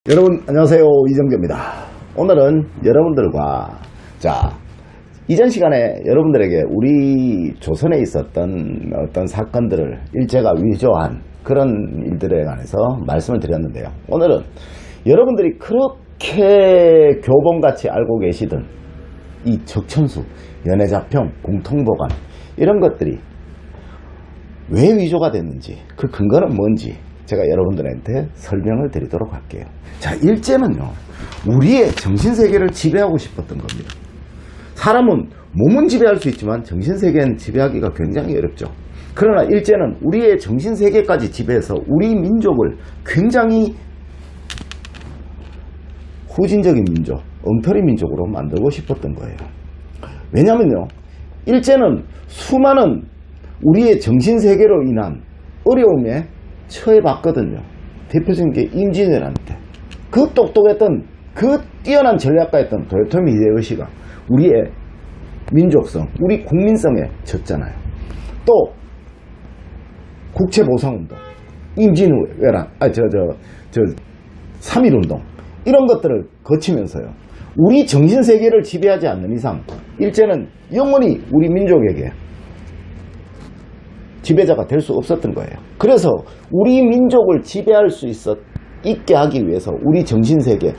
여러분 안녕하세요, 이정재입니다. 오늘은 여러분들과 이전 시간에 여러분들에게 우리 조선에 있었던 어떤 사건들을 일제가 위조한 그런 일들에 관해서 말씀을 드렸는데요. 오늘은 여러분들이 그렇게 교본같이 알고 계시던 이 적천수, 연애자평, 공통보관 이런 것들이 왜 위조가 됐는지, 그 근거는 뭔지 제가 여러분들한테 설명을 드리도록 할게요. 일제는요, 우리의 정신세계를 지배하고 싶었던 겁니다. 사람은 몸은 지배할 수 있지만 정신세계는 지배하기가 굉장히 어렵죠. 그러나 일제는 우리의 정신세계까지 지배해서 우리 민족을 굉장히 후진적인 민족, 엉터리 민족으로 만들고 싶었던 거예요. 왜냐면요, 일제는 수많은 우리의 정신세계로 인한 어려움에 처해봤거든요. 대표적인 게 임진왜란때 그 똑똑했던, 그 뛰어난 전략가였던 도요토미 히데요시가 우리의 민족성, 우리 국민성에 졌잖아요. 또 국채보상운동, 임진왜란, 3.1운동 이런 것들을 거치면서요, 우리 정신세계를 지배하지 않는 이상 일제는 영원히 우리 민족에게 지배자가 될 수 없었던 거예요. 그래서 우리 민족을 지배할 수 있게 하기 위해서 우리 정신세계가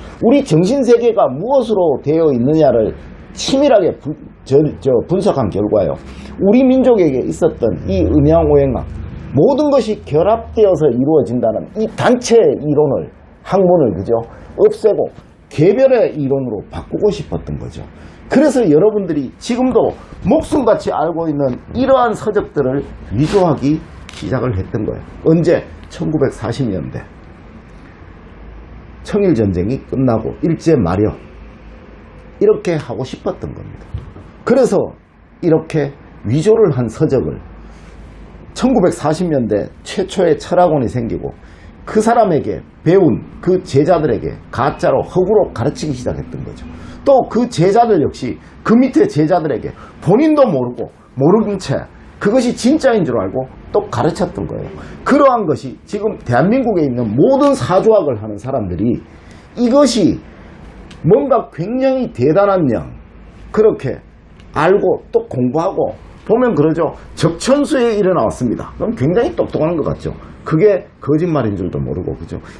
무엇으로 되어 있느냐를 치밀하게 분석한 결과요, 우리 민족에게 있었던 이 음양오행학, 모든 것이 결합되어서 이루어진다는 이 단체의 이론을, 학문을 없애고 개별의 이론으로 바꾸고 싶었던 거죠. 그래서 여러분들이 지금도 목숨같이 알고 있는 이러한 서적들을 위조하기 시작을 했던 거예요. 언제? 1940년대 청일전쟁이 끝나고 일제 말여, 이렇게 하고 싶었던 겁니다. 그래서 이렇게 위조를 한 서적을 1940년대 최초의 철학원이 생기고 그 사람에게 배운 그 제자들에게 가짜로, 허구로 가르치기 시작했던 거죠. 또 그 제자들 역시 그 밑에 제자들에게 본인도 모르는 채 그것이 진짜인 줄 알고 또 가르쳤던 거예요. 그러한 것이 지금 대한민국에 있는 모든 사조학을 하는 사람들이 이것이 뭔가 굉장히 대단한 양, 그렇게 알고 또 공부하고 보면 그러죠. 적천수에 일어 나왔습니다. 그럼 굉장히 똑똑한 것 같죠. 그게 거짓말인 줄도 모르고,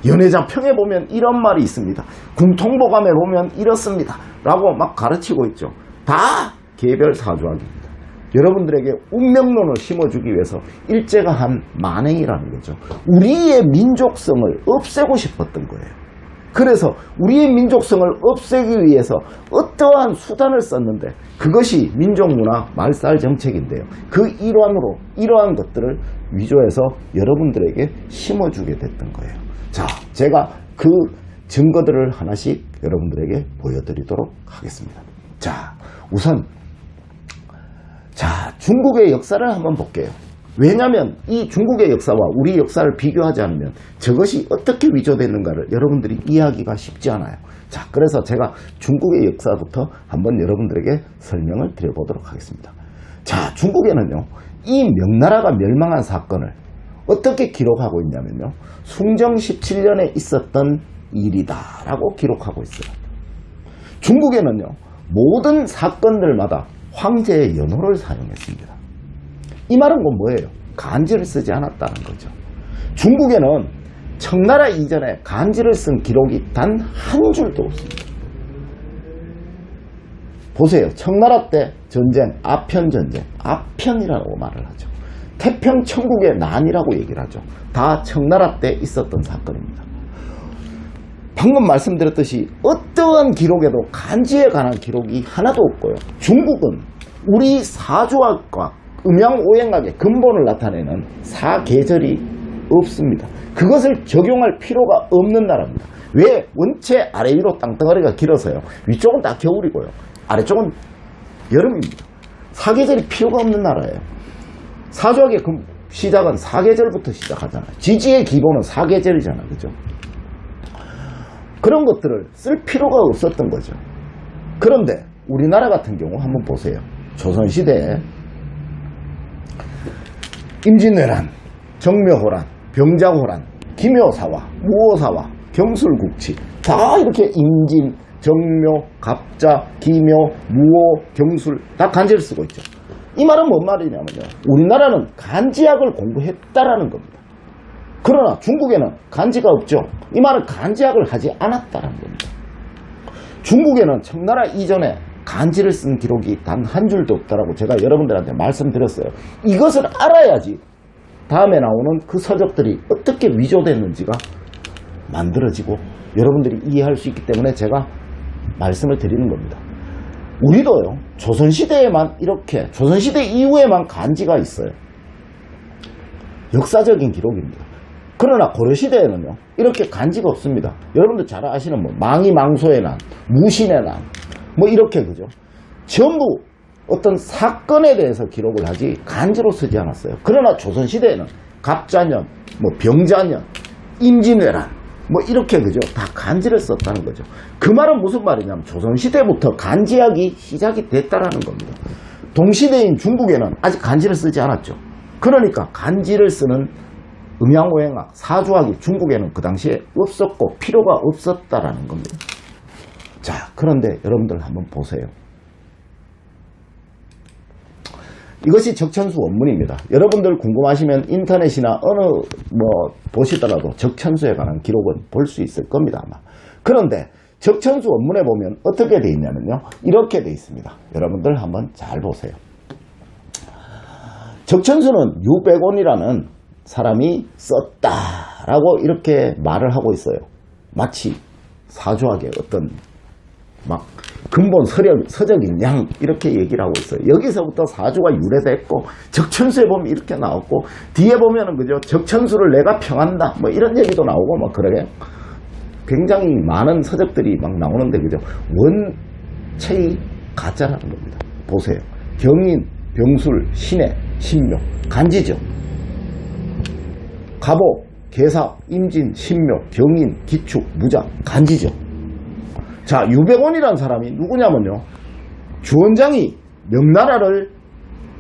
연애자평에 보면 이런 말이 있습니다. 공통보감에 보면 이렇습니다. 라고 막 가르치고 있죠. 다 개별 사조학입니다. 여러분들에게 운명론을 심어주기 위해서 일제가 한 만행이라는 거죠. 우리의 민족성을 없애고 싶었던 거예요. 그래서 우리의 민족성을 없애기 위해서 어떠한 수단을 썼는데 그것이 민족문화 말살 정책인데요. 그 일환으로 이러한 것들을 위조해서 여러분들에게 심어주게 됐던 거예요. 제가 그 증거들을 하나씩 여러분들에게 보여드리도록 하겠습니다. 우선 중국의 역사를 한번 볼게요. 왜냐하면 이 중국의 역사와 우리 역사를 비교하지 않으면 저것이 어떻게 위조됐는가를 여러분들이 이해하기가 쉽지 않아요. 그래서 제가 중국의 역사부터 한번 여러분들에게 설명을 드려보도록 하겠습니다. 중국에는요, 이 명나라가 멸망한 사건을 어떻게 기록하고 있냐면요, 숭정 17년에 있었던 일이다 라고 기록하고 있어요. 중국에는요, 모든 사건들마다 황제의 연호를 사용했습니다. 이 말은 뭐예요? 간지를 쓰지 않았다는 거죠. 중국에는 청나라 이전에 간지를 쓴 기록이 단 한 줄도 없습니다. 보세요. 청나라 때 전쟁, 아편전쟁, 아편이라고 말을 하죠. 태평천국의 난이라고 얘기를 하죠. 다 청나라 때 있었던 사건입니다. 방금 말씀드렸듯이 어떠한 기록에도 간지에 관한 기록이 하나도 없고요. 중국은 우리 사조학과 음양오행학의 근본을 나타내는 사계절이 없습니다. 그것을 적용할 필요가 없는 나라입니다. 왜? 원체 아래 위로 땅덩어리가 길어서요, 위쪽은 다 겨울이고요, 아래쪽은 여름입니다. 사계절이 필요가 없는 나라예요. 사조학의 시작은 사계절부터 시작하잖아요. 지지의 기본은 사계절이잖아요. 그죠? 그런 것들을 쓸 필요가 없었던 거죠. 그런데 우리나라 같은 경우 한번 보세요. 조선시대에 임진왜란, 정묘호란, 병자호란, 기묘사화, 무오사화, 경술국치 다 이렇게 임진, 정묘, 갑자, 기묘, 무오, 경술 다 간지를 쓰고 있죠. 이 말은 뭔 말이냐면요, 우리나라는 간지학을 공부했다라는 겁니다. 그러나 중국에는 간지가 없죠. 이 말은 간지학을 하지 않았다는 겁니다. 중국에는 청나라 이전에 간지를 쓴 기록이 단 한 줄도 없다라고 제가 여러분들한테 말씀드렸어요. 이것을 알아야지 다음에 나오는 그 서적들이 어떻게 위조됐는지가 만들어지고 여러분들이 이해할 수 있기 때문에 제가 말씀을 드리는 겁니다. 우리도요, 조선시대에만 이렇게, 조선시대 이후에만 간지가 있어요. 역사적인 기록입니다. 그러나 고려시대에는요, 이렇게 간지가 없습니다. 여러분들 잘 아시는 뭐 망이망소의 난, 무신의 난, 뭐 이렇게, 그죠? 전부 어떤 사건에 대해서 기록을 하지 간지로 쓰지 않았어요. 그러나 조선시대에는 갑자년, 뭐 병자년, 임진왜란, 뭐 이렇게, 그죠? 다 간지를 썼다는 거죠. 그 말은 무슨 말이냐면 조선시대부터 간지학이 시작이 됐다라는 겁니다. 동시대인 중국에는 아직 간지를 쓰지 않았죠. 그러니까 간지를 쓰는 음양오행학, 사주학이 중국에는 그 당시에 없었고 필요가 없었다라는 겁니다. 자, 그런데 여러분들 한번 보세요. 이것이 적천수 원문입니다. 여러분들 궁금하시면 인터넷이나 어느 보시더라도 적천수에 관한 기록은 볼 수 있을 겁니다, 아마. 그런데 적천수 원문에 보면 어떻게 돼 있냐면요, 이렇게 돼 있습니다. 여러분들 한번 잘 보세요. 적천수는 유백원이라는 사람이 썼다라고 이렇게 말을 하고 있어요. 마치 사주학의 어떤 막 근본 서적인 양 이렇게 얘기를 하고 있어요. 여기서부터 사주가 유래됐고 적천수에 보면 이렇게 나왔고 뒤에 보면은, 그죠, 적천수를 내가 평한다 뭐 이런 얘기도 나오고 막 그러게 굉장히 많은 서적들이 막 나오는데, 그죠, 원체의 가짜라는 겁니다. 보세요. 경인, 병술, 신해, 신묘, 간지죠. 갑오, 계사, 임진, 신묘, 경인, 기축, 무장, 간지죠. 자, 유백원이라는 사람이 누구냐면요, 주원장이 명나라를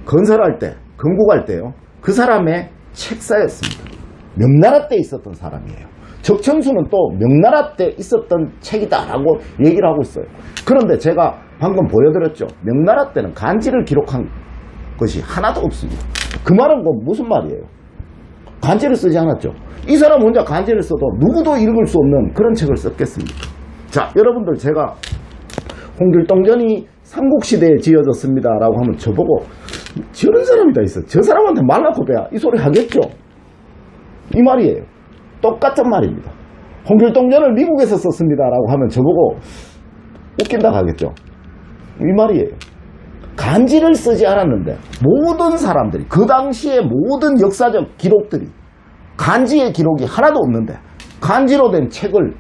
건설할 때, 건국할 때요, 그 사람의 책사였습니다. 명나라 때 있었던 사람이에요. 적천수는 또 명나라 때 있었던 책이다라고 얘기를 하고 있어요. 그런데 제가 방금 보여드렸죠. 명나라 때는 간지를 기록한 것이 하나도 없습니다. 그 말은 뭐 무슨 말이에요? 간지를 쓰지 않았죠. 이 사람 혼자 간지를 써도 누구도 읽을 수 없는 그런 책을 썼겠습니까? 자, 여러분들, 제가 홍길동전이 삼국시대에 지어졌습니다 라고 하면 저보고 저런 사람이 다 있어, 저 사람한테 말라고 배야, 이 소리 하겠죠? 이 말이에요. 똑같은 말입니다. 홍길동전을 미국에서 썼습니다 라고 하면 저보고 웃긴다 하겠죠? 이 말이에요. 간지를 쓰지 않았는데 모든 사람들이, 그 당시의 모든 역사적 기록들이 간지의 기록이 하나도 없는데 간지로 된 책을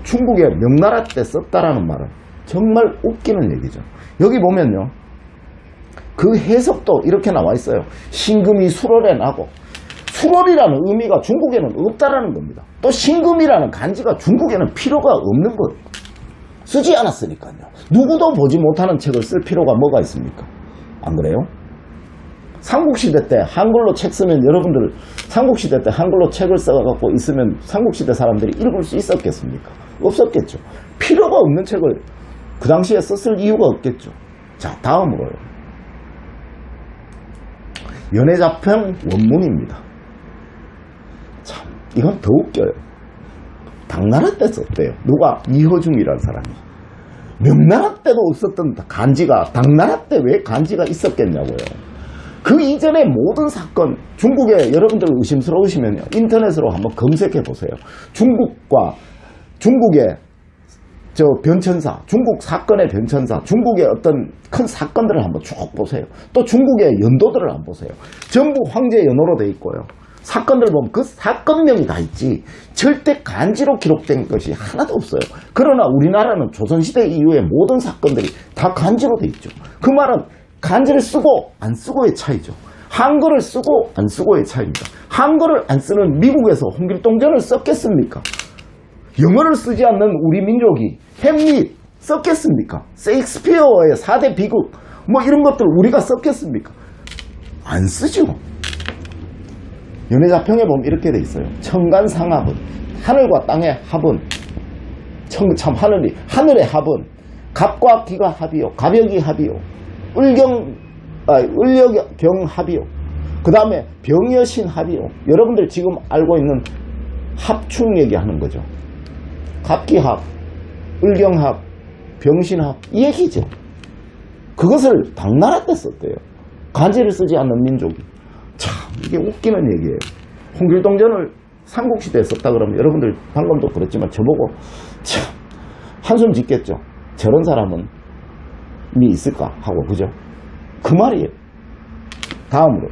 중국의 명나라 때 썼다라는 말은 정말 웃기는 얘기죠. 여기 보면요, 그 해석도 이렇게 나와 있어요. 신금이 수월에 나고, 수월이라는 의미가 중국에는 없다라는 겁니다. 또 신금이라는 간지가 중국에는 필요가 없는 거예요. 쓰지 않았으니까요. 누구도 보지 못하는 책을 쓸 필요가 뭐가 있습니까? 안 그래요? 삼국시대 때 한글로 책 쓰면, 여러분들 삼국시대 때 한글로 책을 써갖고 있으면 삼국시대 사람들이 읽을 수 있었겠습니까? 없었겠죠. 필요가 없는 책을 그 당시에 썼을 이유가 없겠죠. 자, 다음으로요, 연해자평 원문입니다. 참, 이건 더 웃겨요. 당나라 때 썼대요. 누가? 이허중이라는 사람이. 명나라 때도 없었던 간지가 당나라 때 왜 간지가 있었겠냐고요. 그 이전의 모든 사건, 중국에 여러분들 의심스러우시면요, 인터넷으로 한번 검색해 보세요. 중국의 저 변천사, 중국 사건의 변천사, 중국의 어떤 큰 사건들을 한번 쭉 보세요. 또 중국의 연도들을 한번 보세요. 전부 황제 연호로 돼 있고요. 사건들 보면 그 사건명이 다 있지 절대 간지로 기록된 것이 하나도 없어요. 그러나 우리나라는 조선시대 이후의 모든 사건들이 다 간지로 돼 있죠. 그 말은 간지를 쓰고 안 쓰고의 차이죠. 한글을 쓰고 안 쓰고의 차이입니다. 한글을 안 쓰는 미국에서 홍길동전을 썼겠습니까? 영어를 쓰지 않는 우리 민족이 햄릿 썼겠습니까? 세익스피어의 4대 비극 뭐 이런 것들 우리가 썼겠습니까? 안 쓰죠. 연해자평에 보면 이렇게 돼 있어요. 청간상합은 하늘과 땅의 합은 참 하늘의 합은 갑과 기가 합이요, 가벽이 합이요, 을려경 합이요, 그 다음에 병여신 합이요. 여러분들 지금 알고 있는 합충 얘기하는 거죠. 갑기합, 을경합, 병신합, 이 얘기죠. 그것을 당나라 때 썼대요. 간지를 쓰지 않는 민족이. 참 이게 웃기는 얘기예요. 홍길동전을 삼국시대에 썼다 그러면 여러분들 방금도 그랬지만 저보고 참 한숨 짓겠죠. 저런 사람은 있을까 하고, 그죠? 그 말이에요. 다음으로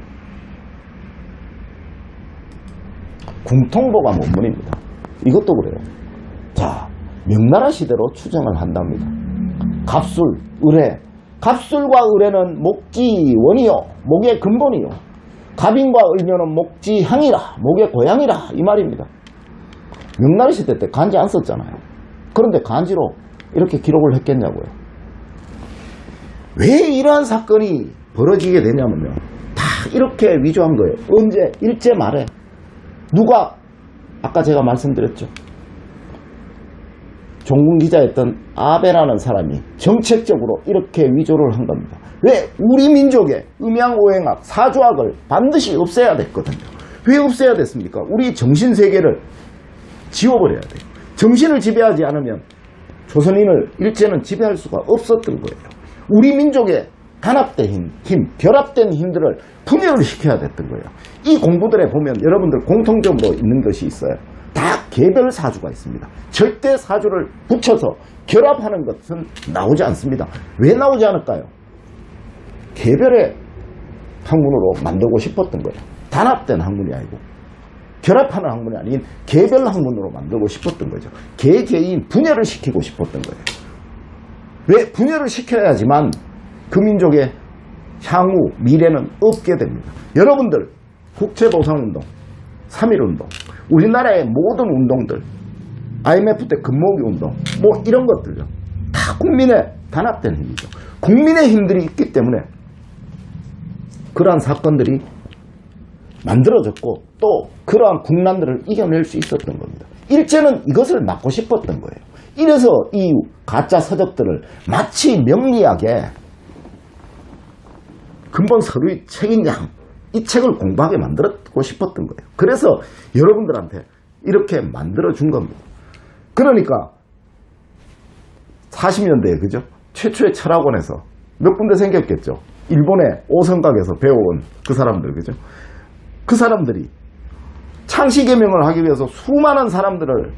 궁통보감 원문입니다. 이것도 그래요. 자, 명나라 시대로 추정을 한답니다. 갑술, 을해. 갑술과 을해는 목지원이요, 목의 근본이요. 갑인과 을묘는 목지향이라, 목의 고향이라, 이 말입니다. 명나라 시대 때 간지 안 썼잖아요. 그런데 간지로 이렇게 기록을 했겠냐고요. 왜 이러한 사건이 벌어지게 되냐면요, 다 이렇게 위조한 거예요. 언제? 일제 말에. 누가? 아까 제가 말씀드렸죠. 종군기자였던 아베라는 사람이 정책적으로 이렇게 위조를 한 겁니다. 왜? 우리 민족의 음양오행학, 사주학을 반드시 없애야 됐거든요. 왜 없애야 됐습니까? 우리 정신세계를 지워버려야 돼요. 정신을 지배하지 않으면 조선인을 일제는 지배할 수가 없었던 거예요. 우리 민족의 단합된 힘, 결합된 힘들을 분열을 시켜야 됐던 거예요. 이 공부들에 보면 여러분들 공통점으로 있는 것이 있어요. 다 개별 사주가 있습니다. 절대 사주를 붙여서 결합하는 것은 나오지 않습니다. 왜 나오지 않을까요? 개별의 학문으로 만들고 싶었던 거예요. 단합된 학문이 아니고 결합하는 학문이 아닌 개별 학문으로 만들고 싶었던 거죠. 개개인 분열을 시키고 싶었던 거예요. 왜? 분열을 시켜야지만 그 민족의 향후 미래는 없게 됩니다. 여러분들 국채보상운동, 3.1운동, 우리나라의 모든 운동들, IMF 때 금모으기 운동, 뭐 이런 것들요, 다 국민의 단합된 힘이죠. 국민의 힘들이 있기 때문에 그러한 사건들이 만들어졌고 또 그러한 국난들을 이겨낼 수 있었던 겁니다. 일제는 이것을 막고 싶었던 거예요. 이래서 이 가짜 서적들을 마치 명리학에 근본 서류의 책인 양, 이 책을 공부하게 만들었고 싶었던 거예요. 그래서 여러분들한테 이렇게 만들어준 겁니다. 그러니까 40년대에, 그죠? 최초의 철학원에서 몇 군데 생겼겠죠. 일본의 오성각에서 배워온 그 사람들, 그죠? 그 사람들이 창시개명을 하기 위해서 수많은 사람들을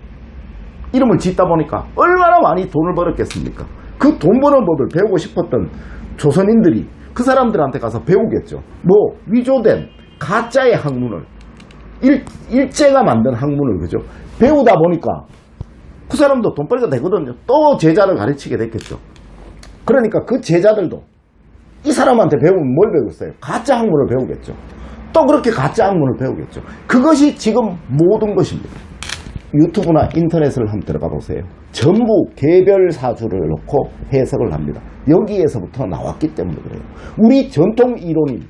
이름을 짓다 보니까 얼마나 많이 돈을 벌었겠습니까? 그 돈 버는 법을 배우고 싶었던 조선인들이 그 사람들한테 가서 배우겠죠. 뭐 위조된 가짜의 학문을, 일제가 만든 학문을, 그죠? 배우다 보니까 그 사람도 돈벌이가 되거든요. 또 제자를 가르치게 됐겠죠. 그러니까 그 제자들도 이 사람한테 배우면 뭘 배우겠어요? 가짜 학문을 배우겠죠. 또 그렇게 가짜 학문을 배우겠죠. 그것이 지금 모든 것입니다. 유튜브나 인터넷을 한번 들어가 보세요. 전부 개별 사주를 놓고 해석을 합니다. 여기에서부터 나왔기 때문에 그래요. 우리 전통 이론인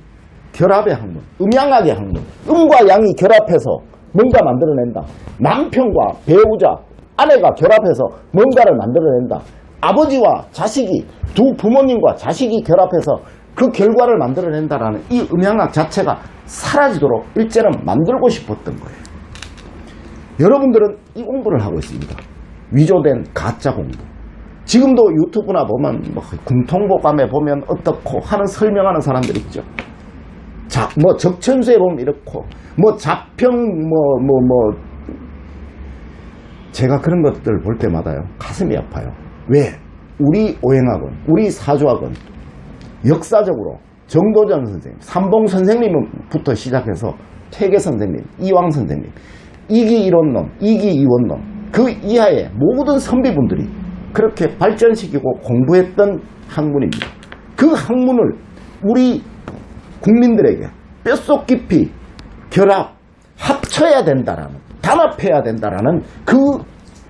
결합의 학문, 음양학의 학문, 음과 양이 결합해서 뭔가 만들어낸다. 남편과 배우자, 아내가 결합해서 뭔가를 만들어낸다. 아버지와 자식이, 두 부모님과 자식이 결합해서 그 결과를 만들어낸다라는 이 음양학 자체가 사라지도록 일제는 만들고 싶었던 거예요. 여러분들은 이 공부를 하고 있습니다. 위조된 가짜 공부. 지금도 유튜브나 보면 뭐 궁통보감에 보면 어떻고 하는 설명하는 사람들 있죠. 자, 뭐 적천수에 보면 이렇고, 뭐 자평 제가 그런 것들을 볼 때마다요, 가슴이 아파요. 왜? 우리 오행학은, 우리 사주학은 역사적으로 정도전 선생님, 삼봉 선생님부터 시작해서 퇴계 선생님, 이왕 선생님, 이기 이론론, 이기 이원론, 그 이하의 모든 선비분들이 그렇게 발전시키고 공부했던 학문입니다. 그 학문을 우리 국민들에게 뼛속 깊이 결합, 합쳐야 된다라는, 단합해야 된다라는 그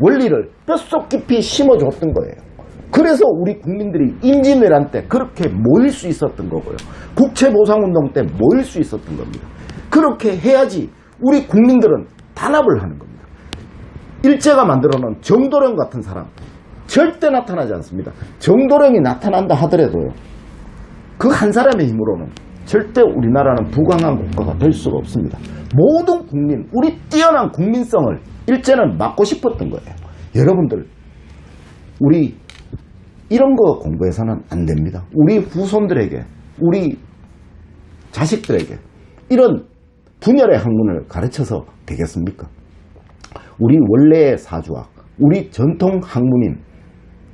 원리를 뼛속 깊이 심어줬던 거예요. 그래서 우리 국민들이 임진왜란 때 그렇게 모일 수 있었던 거고요. 국채보상운동 때 모일 수 있었던 겁니다. 그렇게 해야지 우리 국민들은 단합을 하는 겁니다. 일제가 만들어놓은 정도령 같은 사람 절대 나타나지 않습니다. 정도령이 나타난다 하더라도요, 그 한 사람의 힘으로는 절대 우리나라는 부강한 국가가 될 수가 없습니다. 모든 국민, 우리 뛰어난 국민성을 일제는 막고 싶었던 거예요. 여러분들, 우리 이런 거 공부해서는 안 됩니다. 우리 후손들에게, 우리 자식들에게 이런 분열의 학문을 가르쳐서 되겠습니까? 우리 원래의 사주학, 우리 전통 학문인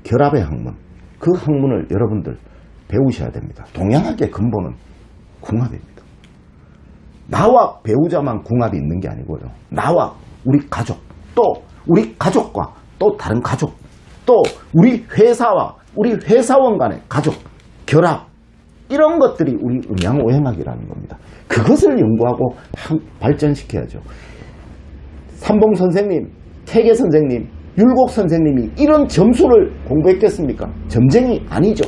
결합의 학문, 그 학문을 여러분들 배우셔야 됩니다. 동양학의 근본은 궁합입니다. 나와 배우자만 궁합이 있는 게 아니고요, 나와 우리 가족, 또 우리 가족과 또 다른 가족, 또 우리 회사와 우리 회사원 간의 가족, 결합, 이런 것들이 우리 음양오행학이라는 겁니다. 그것을 연구하고 발전시켜야죠. 삼봉 선생님, 태계 선생님, 율곡 선생님이 이런 점수를 공부했겠습니까? 점쟁이 아니죠.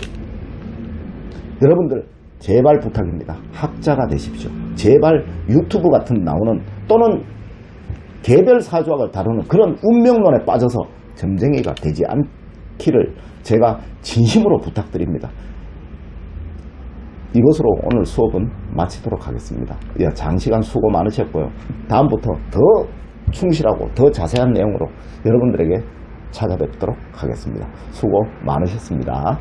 여러분들, 제발 부탁입니다. 학자가 되십시오. 제발 유튜브 같은 나오는, 또는 개별 사주학을 다루는 그런 운명론에 빠져서 점쟁이가 되지 않기를 제가 진심으로 부탁드립니다. 이것으로 오늘 수업은 마치도록 하겠습니다. 장시간 수고 많으셨고요. 다음부터 더 충실하고 더 자세한 내용으로 여러분들에게 찾아뵙도록 하겠습니다. 수고 많으셨습니다.